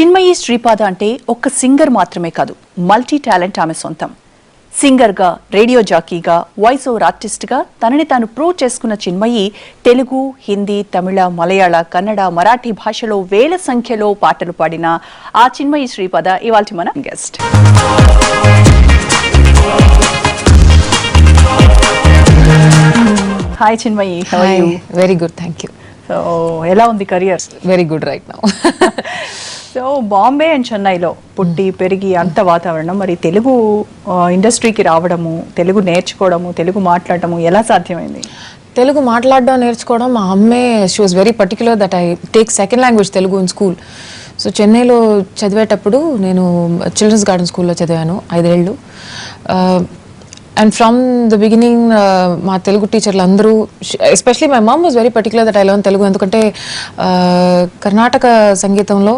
చిన్మయి శ్రీపాద అంటే ఒక్క సింగర్ మాత్రమే కాదు, మల్టీ టాలెంట్ ఆమె సొంతం. సింగర్గా, రేడియో జాకీగా, వాయిస్ ఓవర్ ఆర్టిస్ట్గా తనని తాను ప్రూవ్ చేసుకున్న చిన్మయి తెలుగు, హిందీ, తమిళ, మలయాళ, కన్నడ, మరాఠీ భాషలో వేల సంఖ్యలో పాటలు పాడిన ఆ చిన్మయి శ్రీపాద ఇవాల్టి మన guest. Hi Chinmayi, how are you? Very good, thank you. So ఎలా ఉంది career? Very good right now. So Bombay and చెన్నైలో పుట్టి పెరిగి అంత వాతావరణం, మరి తెలుగు ఇండస్ట్రీకి రావడము, తెలుగు నేర్చుకోవడము, తెలుగు మాట్లాడటము ఎలా సాధ్యమైంది? తెలుగు మాట్లాడడం నేర్చుకోవడం మా అమ్మే, she was very particular that I take second language Telugu in school. So చెన్నైలో చదివేటప్పుడు నేను చిల్డ్రన్స్ గార్డెన్ స్కూల్లో చదివాను 5 ఏళ్ళు. అండ్ ఫ్రమ్ ద బిగినింగ్ మా తెలుగు టీచర్లు అందరూ, especially my mum was very particular that I learn Telugu. ఎందుకంటే కర్ణాటక సంగీతంలో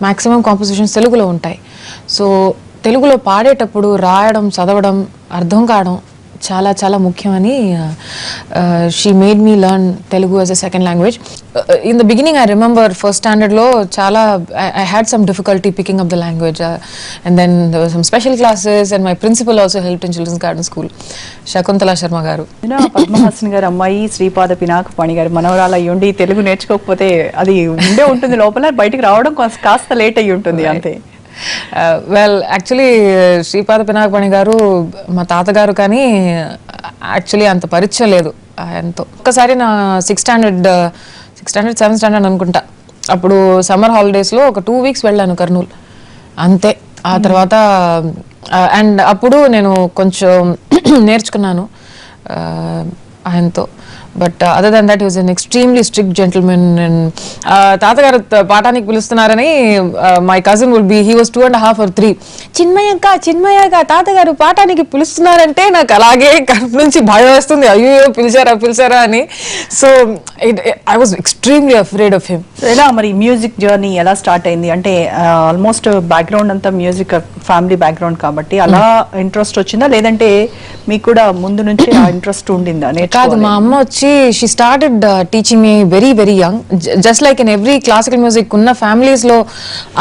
మ్యాక్సిమం కాంపోజిషన్స్ తెలుగులో ఉంటాయి. సో తెలుగులో పాడేటప్పుడు రాయడం, చదవడం, అర్థం కావడం చాలా చాలా ముఖ్యమని she made me learn Telugu as a second language. In the beginning I remember first స్టాండర్డ్లో చాలా I had some difficulty picking up the language, and then there were some special classes and my principal also helped in children's garden school, Shakuntala Sharma గారు. పద్మహాసన్ గారు అమ్మాయి శ్రీపాద పినాకపాణి గారు మనవరాలు అయ్యుండి తెలుగు నేర్చుకోకపోతే అది ఉండే ఉంటుంది లోపల, బయటికి రావడం కాస్త లేట్ అయ్యి ఉంటుంది అంతే. వెల్ యాక్చువల్లీ శ్రీపాద పినాకపాణి గారు మా తాతగారు, కానీ యాక్చువల్లీ అంత పరిచయం లేదు ఆయనతో. ఒక్కసారి నా 6th స్టాండర్డ్ 7th స్టాండర్డ్ అనుకుంటా, అప్పుడు సమ్మర్ హాలిడేస్లో ఒక 2 వీక్స్ వెళ్ళాను కర్నూలు, అంతే. ఆ తర్వాత అండ్ అప్పుడు నేను కొంచెం నేర్చుకున్నాను ఆయనతో. But other than that he was an extremely strict gentleman. And తాతగారు పాఠానికి పిలుస్తున్నారని my cousin will be, he was 2.5 or 3, చిన్మయ్యక్క తాతగారు పాఠానికి పిలుస్తున్నారంటే నాకు అలాగే కడుపు నుంచి భయం వేస్తుంది, అయ్యో పిలిచారా అని. So I was extremely afraid of him. ఎలా మరి మ్యూజిక్ జర్నీ ఎలా స్టార్ట్ అయింది? అంటే ఆల్మోస్ట్ బ్యాక్గ్రౌండ్ అంతా మ్యూజిక్, ఫ్యామిలీ బ్యాక్గ్రౌండ్ కాబట్టి అలా ఇంట్రెస్ట్ వచ్చిందా, లేదంటే మీకు కూడా ముందు నుంచి ఆ ఇంట్రెస్ట్ ఉండిందా? కాదు, మా అమ్మ వచ్చి she started teaching me very very young, just like in every classical music unna families lo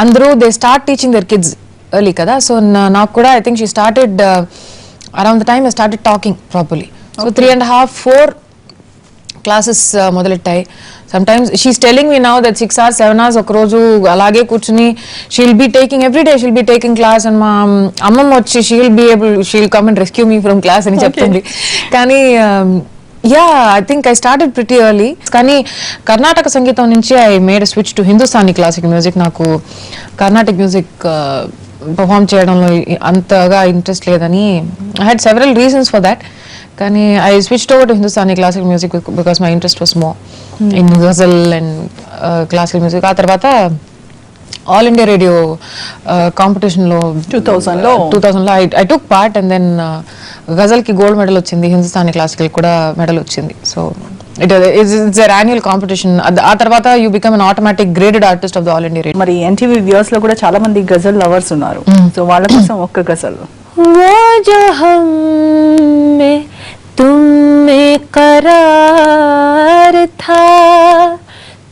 andru they start teaching their kids early kada. So నాకు కూడా I think she started around the time I started talking properly. So 3.5-4 classes మొదలెట్టాయి. Sometimes she's telling me now that 6 hours 7 hours ఒక రోజు అలాగే కూర్చుని she'll be taking every day, she'll be taking class, and మా అమ్మమ్మ వచ్చి she'll come and rescue me from class అని చెప్తుంది. కానీ yeah, I think I started pretty early. కానీ కర్ణాటక సంగీతం నుంచి I made a switch to Hindustani classical music. నాకు కర్ణాటక మ్యూజిక్ పర్ఫామ్ చేయడంలో అంతగా ఇంట్రెస్ట్ లేదని, I had several reasons for that. కానీ I switched over to Hindustani classical music because my interest was more in ghazal and classical music. ఆ తర్వాత all India Radio కాంపిటీషన్లో 2000లో I took part, and then గజల్కి gold medal వచ్చింది, Hindustani classical కూడా medal వచ్చింది. So it's an annual competition. ఆ తర్వాత you become an automatic graded artist of the All India Radio. మరి ఎన్టీవీ వ్యూవర్స్ లో కూడా చాలా మంది గజల్ లవర్స్ ఉన్నారు, సో వాళ్ళ కోసం ఒక్క గజల్.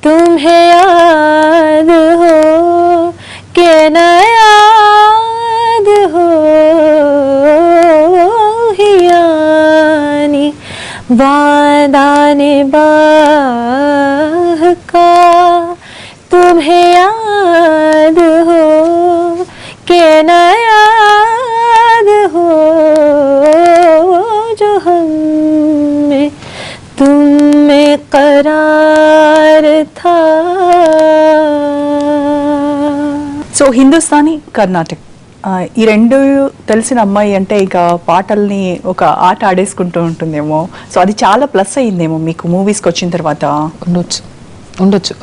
तुम्हें याद हो के न याद हो हियानी वादा निभाह का, तुम्हें याद हो के न याद हो जो हमें तुम में करार था. సో హిందుస్థానీ, కర్ణాటక్ ఈ రెండు తెలిసిన అమ్మాయి అంటే ఇక పాటల్ని ఒక ఆట ఆడేసుకుంటూ ఉంటుందేమో, సో అది చాలా ప్లస్ అయ్యిందేమో మీకు మూవీస్కి వచ్చిన తర్వాత. ఉండొచ్చు.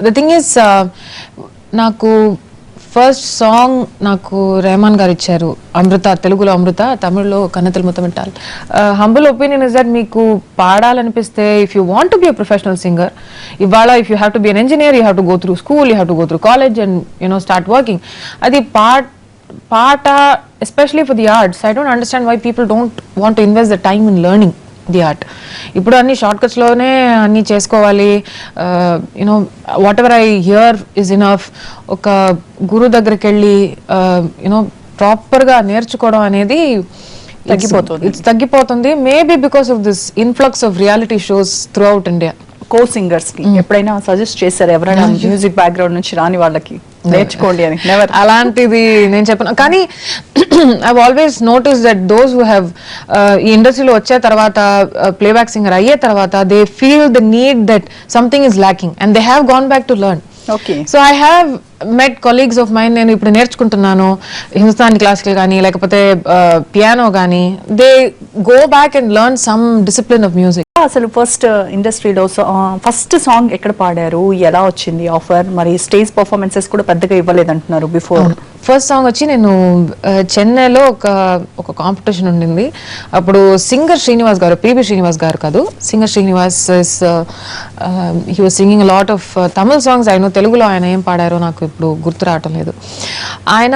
ద థింగ్ ఈస్, నాకు ఫస్ట్ సాంగ్ నాకు రెహమాన్ గారు ఇచ్చారు, అమృత, తెలుగులో అమృత, తమిళ్లో కన్నెతలు ముత్తమిట్టాలి. హంబుల్ ఒపీనియన్ ఇస్ దట్ మీకు పాడాలనిపిస్తే, if you want to be a professional singer, ఇవాళ if you have to be an engineer, you have to go through school, you have to go through college and start working. అది పాట especially for the arts, I don't understand why people don't want to invest the time in learning. The art. ఇప్పుడు అన్ని short కట్స్లోనే అన్నీ చేసుకోవాలి, you know what ever I here is enough. ఒక గురువు దగ్గరికి వెళ్ళి యూనో ప్రాపర్గా నేర్చుకోవడం అనేది తగ్గిపోతుంది. Maybe because of this influx of reality shows through out India. Co singers కి ఎప్పుడైనా సజెస్ట్ చేశారు ఎవరైనా మ్యూజిక్ బ్యాక్గ్రౌండ్ నుంచి రాని వాళ్ళకి నేర్చుకోండి అని? నెవర్. అలాంటిది నేను చెప్పను. కానీ I always notice that those who have ఈ ఇండస్ట్రీలో వచ్చే తర్వాత ప్లేబ్యాక్ సింగర్ అయ్యే తర్వాత they feel the need that something is lacking and they have gone back to learn. Okay. So I have met colleagues of mind, నేను ఇప్పుడు నేర్చుకుంటున్నాను Hindustani classical కానీ లేకపోతే పియానో కానీ, they go back and learn some discipline of music. అసలు first ఇండస్ట్రీలో first song ఎక్కడ పాడారు, ఎలా వచ్చింది ఆఫర్? మరి స్టేజ్ పర్ఫార్మెన్సెస్ కూడా పెద్దగా ఇవ్వలేదంటున్నారు బిఫోర్. ఫస్ట్ సాంగ్ వచ్చి నేను చెన్నైలో ఒక కాంపిటీషన్ ఉండింది. అప్పుడు సింగర్ శ్రీనివాస్ గారు, పిబి శ్రీనివాస్ గారు కాదు, singer Srinivas he was singing lot of Tamil songs. ఆయన తెలుగులో ఆయన ఏం పాడారో నాకు ఇప్పుడు గుర్తు రావటం లేదు. ఆయన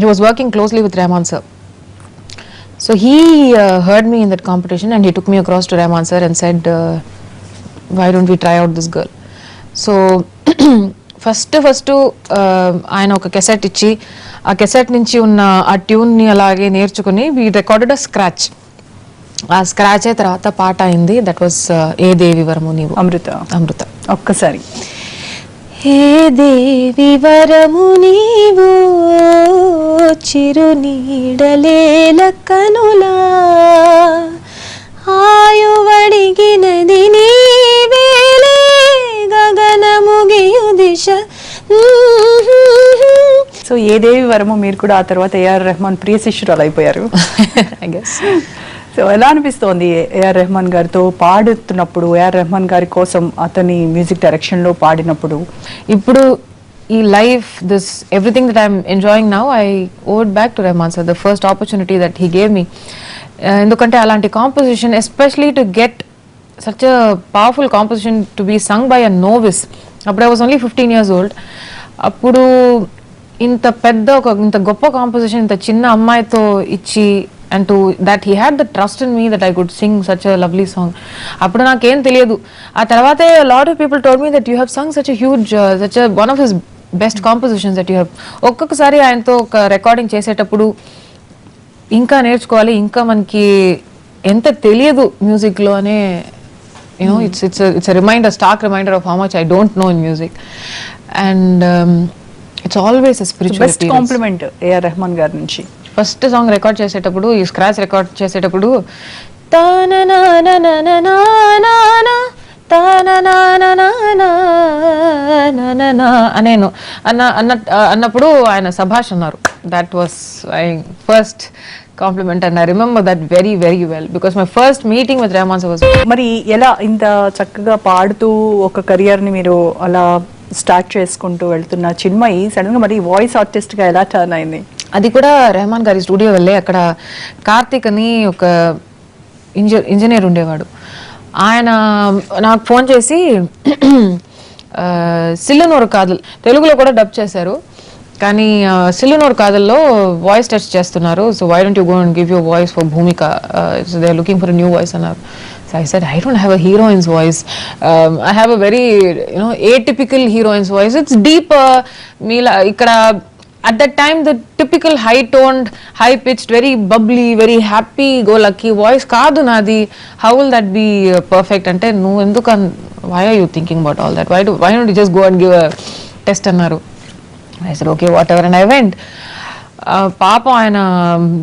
he was working closely with Rahman sir. So he heard me in that competition and he took me across to Rahman sir and said, why don't we try out this girl? So first ఆయన ఒక cassette ఇచ్చి ఆ cassette నుంచి ఉన్న ఆ ట్యూన్ని అలాగే నేర్చుకుని we recorded a scratch. ఆ స్క్రాచ్ అయిన తర్వాత పాట అయింది. దట్ వాస్ ఏ దేవి వరము నీవు. అమృత. ఒక్కసారి. హే దేవి వరము నీవు చిరునీడలేల కనులా ఆయువడిగినది నీవేలే గగనముగియు దిశ. సో ఏ దేవి వరము మీరు కూడా ఆ తర్వాత ఏఆర్ రెహమాన్ ప్రియ శిష్యురాలు అయిపోయారు. I guess. సో ఎలా అనిపిస్తోంది ఏఆర్ రెహమాన్ గారితో పాడుతున్నప్పుడు, ఏఆర్ రెహమాన్ గారి కోసం అతని మ్యూజిక్ డైరెక్షన్ లో పాడినప్పుడు? ఇప్పుడు ఈ life, this everything that I'm enjoying now, I owed back to Rahman sir, the first opportunity that he gave me. ఎందుకంటే అలాంటి composition, especially to get such a powerful composition to be sung by a novice. అప్పుడు I was only 15 years old. అప్పుడు ఇంత గొప్ప composition ఇంత చిన్న అమ్మాయితో ఇచ్చి, and to that he had the trust in me that I could sing such a lovely song. అప్పుడు నాకేం తెలియదు. ఆ తర్వాతే a lot of people told me that you have sung such a huge one of his best compositions that you have. ఒక్కొక్కసారి ఆయనతో ఒక recording చేసేటప్పుడు ఇంకా నేర్చుకోవాలి, ఇంకా మనకి ఎంత తెలియదు మ్యూజిక్ లో అనే, you know, it's a reminder, stark reminder of how much I don't know in music. And it's always a spiritual best compliment AR Rahman గారి నుంచి. ఫస్ట్ సాంగ్ రికార్డ్ చేసేటప్పుడు, ఈ స్క్రాచ్ రికార్డ్ చేసేటప్పుడు అనేను అన్నప్పుడు ఆయన సభాష్ అన్నారు. That was my first compliment and I remember that very very well because my first meeting with Rahman sir was. మరి ఎలా ఇంత చక్కగా పాడుతూ ఒక కెరియర్ ని మీరు అలా స్టార్ట్ చేసుకుంటూ వెళ్తున్న చిన్మయి సడన్ గా మరి వాయిస్ ఆర్టిస్ట్ గా ఎలా టర్న్ అయింది? అది కూడా రెహమాన్ గారి స్టూడియో వెళ్ళే, అక్కడ కార్తిక్ అని ఒక ఇంజనీర్ ఉండేవాడు. ఆయన నాకు ఫోన్ చేసి సిల్లునూరు కాదల్, తెలుగులో కూడా డబ్ చేశారు, కానీ సిల్లునూరు కాదల్లో వాయిస్ టెస్ట్ చేస్తున్నారు. So why don't you go and give your voice for Bhumika, so they are looking for a new voice అన్నారు. So I said, I don't have a heroine's voice. I have a very, you know, atypical heroine's voice. It's deeper. Ikkada at that time the typical high toned, high pitched, very bubbly, very happy go lucky voice kaadu nadi. How will that be perfect? Ante no enduku, why are you thinking about all that? Why don't you just go and give a test annaru? I said okay, whatever, and I went. Papa and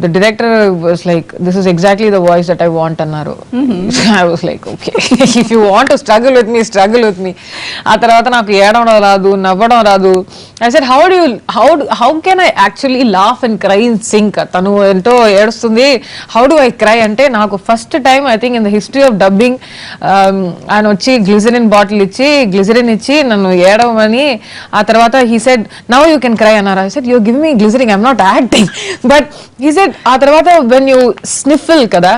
the director was like, this is exactly the voice that I want annaru. I was like, okay, if you want to struggle with me, struggle with me. ఆ తర్వాత నాకు ఏడవడం రాదు, నవ్వడం రాదు. I said, how can I actually laugh and cry in sync? తను ఎంతో ఏడుస్తుంది, how do I cry అంటే, నాకు first time I think in the history of dubbing ఆయన వచ్చి గ్లిజరిన్ బాటిల్ ఇచ్చి, గ్లిజరిన్ ఇచ్చి నన్ను ఏడవమని, ఆ తర్వాత he said, now you can cry అన్నారు. I said, you're giving me glycerin, I'm not acting. But he said, ఆ తర్వాత when you sniffle కదా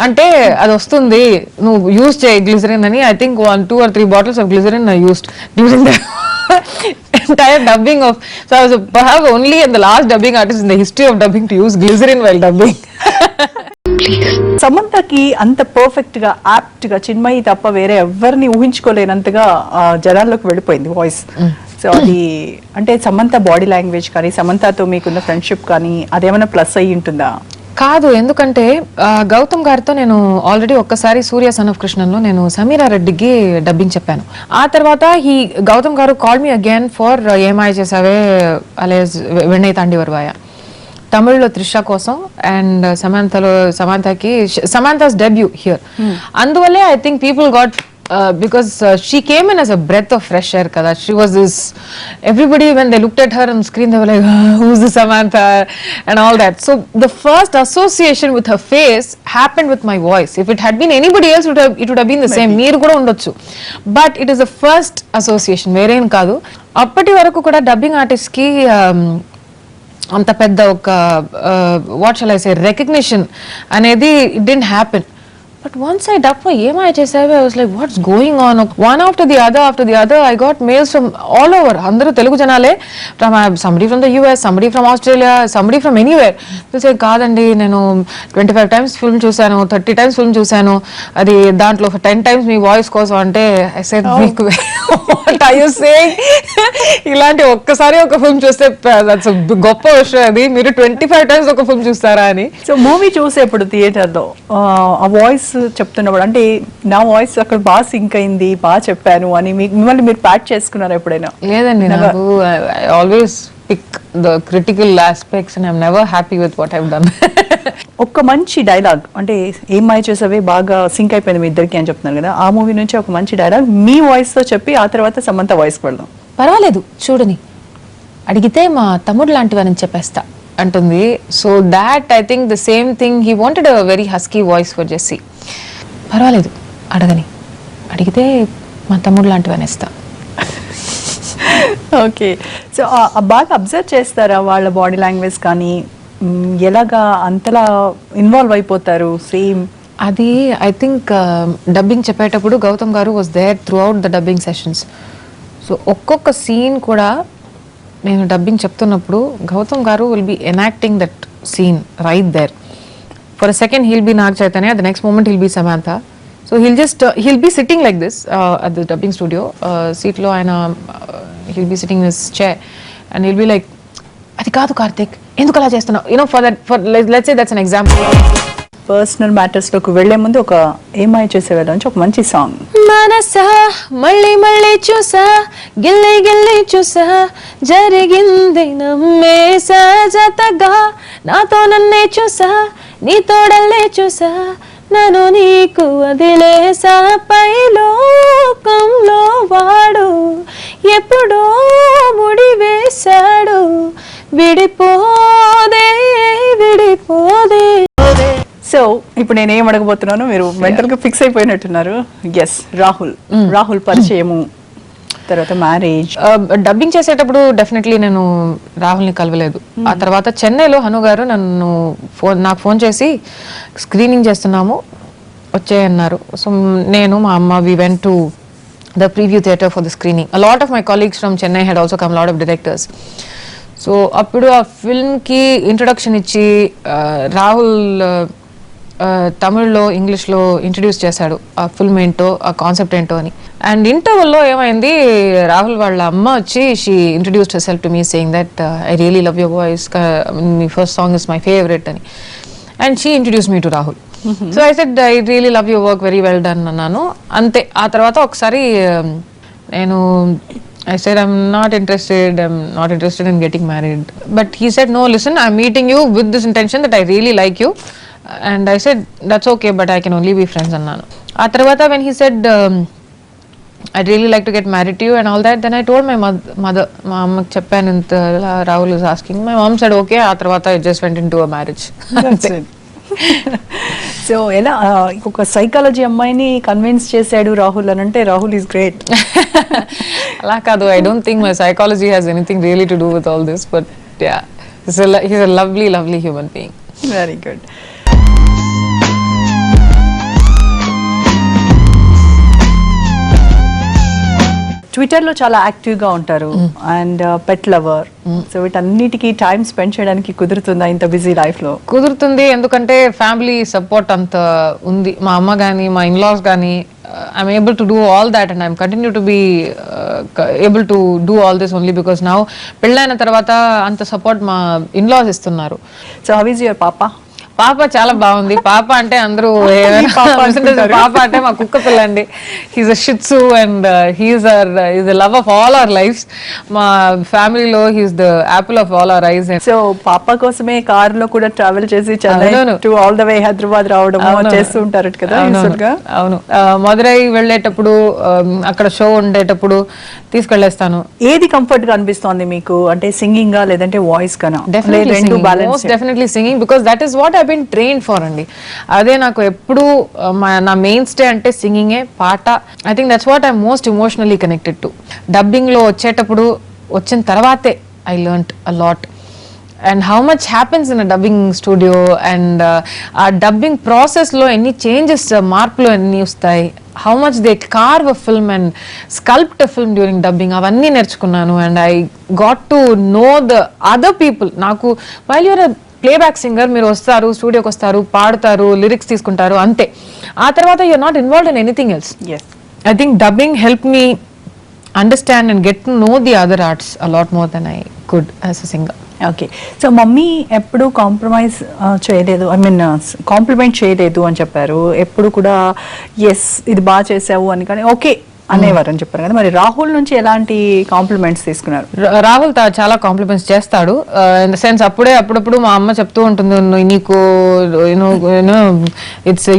అంటే అది వస్తుంది, నువ్వు యూజ్ చేయి గ్లిజరిన్ అని. I think 1, 2 or 3 bottles of glycerin I used during the entire dubbing of, so I was perhaps only and the last dubbing artist in the history of dubbing to use glycerin while dubbing. Please. సమంతకి అంత perfect గా apt గా చిన్మయి తప్ప వేరే ఎవరిని ఊహించుకోలేనంతగా జనాల్లోకి వెళ్ళిపోయింది voice. So అది అంటే సమంత బాడీ లాంగ్వేజ్ కానీ సమంతతో మీకున్న ఫ్రెండ్షిప్ కానీ అదేమైనా ప్లస్ అయ్యి ఉంటుందా? కాదు, ఎందుకంటే గౌతమ్ గారితో నేను ఆల్రెడీ ఒక్కసారి సూర్య సన్ ఆఫ్ కృష్ణన్లో నేను సమీరా రెడ్డికి డబ్బింగ్ చెప్పాను. ఆ తర్వాత గౌతమ్ గారు కాల్ మీ అగైన్ ఫర్ ఏమాయ చేసావే అలేజ్ వెన్నై తాండి వరవాయ తమిళ్లో త్రిష కోసం అండ్ సమంతాస్ డెబ్యూ హియర్. అందువల్లే I think people got because she came in as a breath of fresh air kada. She was this, everybody when they looked at her on screen they were like, who's this Samantha and all that. So the first association with her face happened with my voice. If it had been anybody else it would have been the same. Meer kuda undochu, but it is the first association, వేరే ఏం కాదు. అప్పటి వరకు కూడా dubbing artist కి అంత పెద్ద ఒక what shall I say recognition అనేది it didn't happen. But once I dubbed for EMI చేసావే, I was like, what's going on? One after the other, I got mails from all over. అందరూ తెలుగు జనాలే, from somebody from the US, somebody from Australia, somebody from anywhere. They say, కాదండి నేను 25 times film చూసాను, 30 times film చూసాను, అది దాంట్లో 10 times మీ voice కోసం అంటే I said, మీకు what are you saying? ఇలాంటి ఒక్కసారి ఒక ఫిల్మ్ చూస్తే that's a గొప్ప విషయం, అది మీరు 25 times ఒక ఫిల్మ్ చూస్తారా అని. సో మూవీ చూసేప్పుడు థియేటర్లో ఆ వాయిస్ చెప్తున్నప్పుడు అంటే నా వాయిస్ అక్కడ బాగా సింక్ అయింది, బాగా చెప్పాను అని మిమ్మల్ని మీరు ప్యాట్ చేసుకున్నారా ఎప్పుడైనా? లేదండి, నాకు I always pick the critical aspects and I'm never happy with what I've done. ఒక మంచి డైలాగ్ అంటే ఏం మాయ చేసావే బాగా సింక్ అయిపోయింది మీ ఇద్దరికి అని చెప్తున్నారు కదా, ఆ మూవీ నుంచి ఒక మంచి డైలాగ్ మీ వాయిస్ తో చెప్పి ఆ తర్వాత సమంత వాయిస్ పెడదాం. పర్వాలేదు చూడని, అడిగితే మా తమ్ముడు లాంటివని చెప్పేస్తా అంటుంది. So that I think the same thing he wanted a very husky voice for Jessie. పర్వాలేదు అడగని, అడిగితే మా తమ్ముడు లాంటివని ఇస్తా. ఓకే, సో బాగా అబ్జర్వ్ చేస్తారా వాళ్ళ బాడీ లాంగ్వేజ్ కానీ, ఎలాగా అంతలా ఇన్వాల్వ్ అయిపోతారు? సేమ్ అది ఐ థింక్ డబ్బింగ్ చెప్పేటప్పుడు గౌతమ్ గారు was there throughout the dubbing sessions. So ఒక్కొక్క సీన్ కూడా నేను డబ్బింగ్ చెప్తున్నప్పుడు గౌతమ్ గారు will be enacting that scene right there. For a second he'll be Nag Chaitanya, the next moment he'll be Samantha. So he'll be sitting like this at the dubbing studio సీట్లో ఆయన he'll be sitting this chair and he'll be like, అది కాదు కార్తిక్, ఎందుకు అలా చేస్తున్నావు, you know for let's say that's an example. Personal matters లోకి వెళ్లే ముందు ఒక ఏమాయ చేసేవాళ్ళ నుంచి ఒక మంచి సాంగ్. మనసా మళ్ళీ మళ్ళీ చూసా, గిల్లి గిల్లి చూసా, జరిగింది నమ్మేసా, జతగా నాతో నన్నే చూసా, నీ తోడల్లే చూసా, నన్ను నీకు వదిలేసా, పైలోకంలో వాడు ఎప్పుడో ముడి వేశాడు, విడిపోదే విడిపోదే. సో ఇప్పుడు నేను ఏం అడగబోతున్నాను, మీరు మెంటల్ గా ఫిక్స్ అయిపోయినట్టున్నారు. ఎస్, రాహుల్ పరిచయము, తర్వాత మ్యారేజ్. డబ్బింగ్ చేసేటప్పుడు డెఫినెట్లీ నేను రాహుల్ని కలవలేదు. ఆ తర్వాత చెన్నైలో హను గారు నాకు ఫోన్ చేసి స్క్రీనింగ్ చేస్తున్నాము వచ్చేయన్నారు. సో నేను మా అమ్మ we went to the preview theatre for the screening. A lot of my colleagues from Chennai had also come, lot of directors. So అప్పుడు ఆ ఫిల్మ్కి ఇంట్రొడక్షన్ ఇచ్చి రాహుల్ తమిళ్లో ఇంగ్లీష్లో ఇంట్రడ్యూస్ చేశాడు ఆ ఫిల్మ్ ఏంటో, ఆ కాన్సెప్ట్ ఏంటో అని. అండ్ ఇంటర్వెల్లో ఏమైంది, రాహుల్ వాళ్ళ అమ్మ వచ్చి she introduced herself to me saying that I really love your voice, మీ first song is my favourite అని. And she introduce me to Rahul. So I said I really love your work, very well done అన్నాను, అంతే. ఆ తర్వాత ఒకసారి నేను I said, I'm not interested in getting married. But he said, no, listen, I'm meeting you with this intention that I really like you. And I said, that's okay, but I can only be friends. A tarvata when he said, I'd really like to get married to you and all that, then I told my mother, Mama Chappan and Rahul is asking. My mom said, okay, a tarvata I just went into a marriage. That's it. So ఎలా ఒక psychology అమ్మాయిని convince చేశాడు రాహుల్ అని అంటే Rahul is great. అలా కాదు, I don't think my psychology has anything really to do with all this, but yeah, he's a lovely human being. Very good. Twitter లో చాలా యాక్టివ్ గా ఉంటారు అండ్ పెట్ లవర్. సో వీటన్నిటికీ టైం స్పెండ్ చేయడానికి కుదురుతుందా ఇంత బిజీ లైఫ్ లో? కుదురుతుంది, ఎందుకంటే ఫ్యామిలీ సపోర్ట్ అంత ఉంది. మా అమ్మ కానీ మా ఇన్లాస్ కానీ I'm able to do all that and I'm continue to be able to do all this only because now పెళ్ళైన తర్వాత అంత సపోర్ట్ మా ఇన్లాస్ ఇస్తున్నారు. సో హౌ ఈజ్ యువర్ పాప? పాప చాలా బాగుంది. పాప అంటే అందరూ పాప అంటే మా కుక్క పిల్ల అండి. He's a shih tzu and he's the love of all our lives. మా ఫ్యామిలీలో he's the apple of all our eyes. So పాప కోసమే కార్ లో కూడా ట్రావెల్ చేసి Chennai to all the way Hyderabad రావడం చేస్తూ ఉంటారు కదా? అవును, మదురై వెళ్ళేటప్పుడు అక్కడ షో ఉండేటప్పుడు తీసుకెళ్లేస్తాను. ఏది కంఫర్ట్ గా అనిపిస్తోంది మీకు? అంటే సింగింగ్ గా లేదంటే వాయిస్ కనా? Definitely singing because that is what I been trained for అండి. అదే నాకు ఎప్పుడు నా మెయిన్ స్టే అంటే సింగింగే, పాట. I think that's what I most emotionally connected to. Dubbing లో వచ్చేటప్పుడు వచ్చిన తర్వాతే I learned a lot and how much happens in a dubbing studio and ఆ డబ్బింగ్ ప్రాసెస్ లో ఎన్ని చేంజెస్, మార్పులు ఎన్ని వస్తాయి, how much they carve a film and sculpt a film during dubbing, అవన్నీ నేర్చుకున్నాను. and I got to know the other people. నాకు while you're a playback singer మీరు వస్తారు, స్టూడియోకి వస్తారు, పాడతారు, లిరిక్స్ తీసుకుంటారు, అంతే. ఆ తర్వాత you're not involved in anything else. Yes. I think dubbing helped me understand and get to know the other arts a lot more than I could as a singer. Okay. So mummy ఎప్పుడు compromise చేయలేదు, I mean complement చేయలేదు అని చెప్పారు. ఎప్పుడు కూడా yes ఇది బాగా చేసావు అని కానీ ఓకే అనేవారు అని చెప్పారు కదా. మరి రాహుల్ నుంచి ఎలాంటి కాంప్లిమెంట్స్ తీసుకున్నారు? రాహుల్ చాలా కాంప్లిమెంట్స్ చేస్తాడు. ఇన్ ద సెన్స్ అప్పుడప్పుడు మా అమ్మ చెప్తూ ఉంటుంది, నీకు it's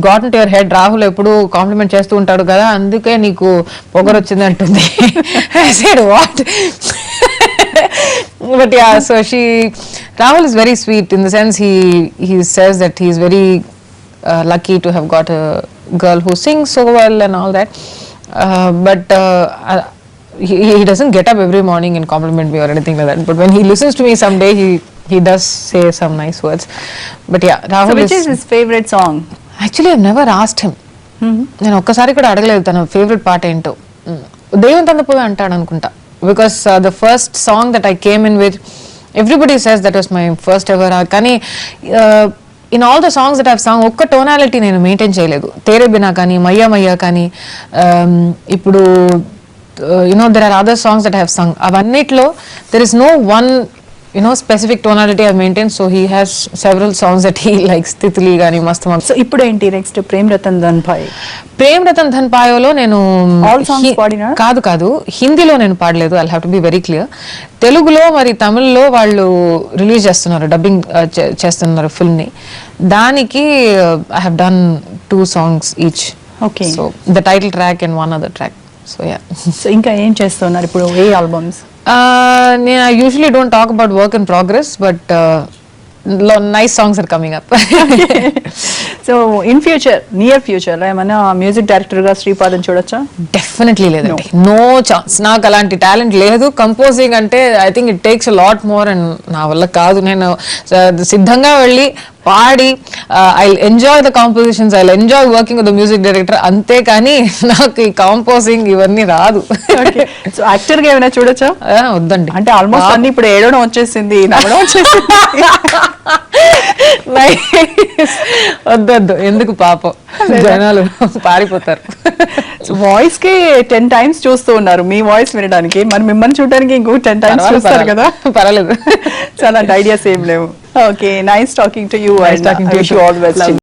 got in to your head. Rahul ఎప్పుడు కాంప్లిమెంట్ చేస్తూ ఉంటాడు కదా, అందుకే నీకు పొగరు వచ్చింది అంటుంది. What? But yeah, so Rahul is very sweet in the sense he says that he is very lucky to have got a girl who sings so well and all that. But he doesn't get up every morning and compliment me or anything like that. But when he listens to me someday, he does say some nice words. But yeah, Rahul. So which is his favorite song? Actually, I've never asked him. నేను ఒక్కసారి కూడా అడగలేదు తన favourite పాట ఏంటో. దేవుని తందపోయి అంటాడు అనుకుంటా. Because the first song that I came in with, everybody says that was my first ever. Kani in all the songs that I've sung, okka tonality nenu maintain cheyaledu. Tere bina kani, Maya Maya kani, ippudu there are other songs that I have sung. Avannitlo there is no one specific tonality I've maintained. So he has several songs that he likes. Titli gani Mast Mam. So ippudu enti next Prem Ratan Dhan Bhai. Prem Ratan Dhan పాయోలో నేను కాదు హిందీలో నేను పాడలేదు. I have to be very clear. తెలుగులో మరి తమిళ్లో వాళ్ళు release చేస్తున్నారు, డబ్బింగ్ చేస్తున్నారు ఫిల్మ్ ని. దానికి I have done 2 songs each. Okay. So the title track and 1 other track. So yeah. So ఇంకా ఏం చేస్తున్నారు ఇప్పుడు? ఏ ఆల్బమ్స్? నేను I usually don't talk about work in progress, but nice songs are coming up. So in future, near future లో ఏమైనా music director గా శ్రీపాదం చూడొచ్చా? Definitely లేదండి, నో ఛాన్స్. నాకు అలాంటి టాలెంట్ లేదు. కంపోజింగ్ అంటే I think it takes a lot more and నా వల్ల కాదు. నేను సిద్ధంగా వెళ్ళి పాడి I enjoy the compositions, I enjoy working with the music director, అంతేకాని నాకు ఈ కాంపోజింగ్ ఇవన్నీ రాదు. సో యాక్టర్ గా ఏమైనా చూడొచ్చా? వద్దండి, అంటే ఆల్మోస్ట్ అన్ని ఇప్పుడు ఏడవడం వచ్చేసింది, నవ్వడం వచ్చేసింది. వద్దొద్దు, ఎందుకు పాపం జనాలు పారిపోతారు. వాయిస్ కి 10 times చూస్తూ ఉన్నారు మీ వాయిస్ వినడానికి, మరి మిమ్మల్ని చూడడానికి ఇంకో 10 times చూస్తారు కదా. పర్వాలేదు, చాలా ఐడియాస్ ఏం లేవు. Okay, nice talking to you. I wish you all the best.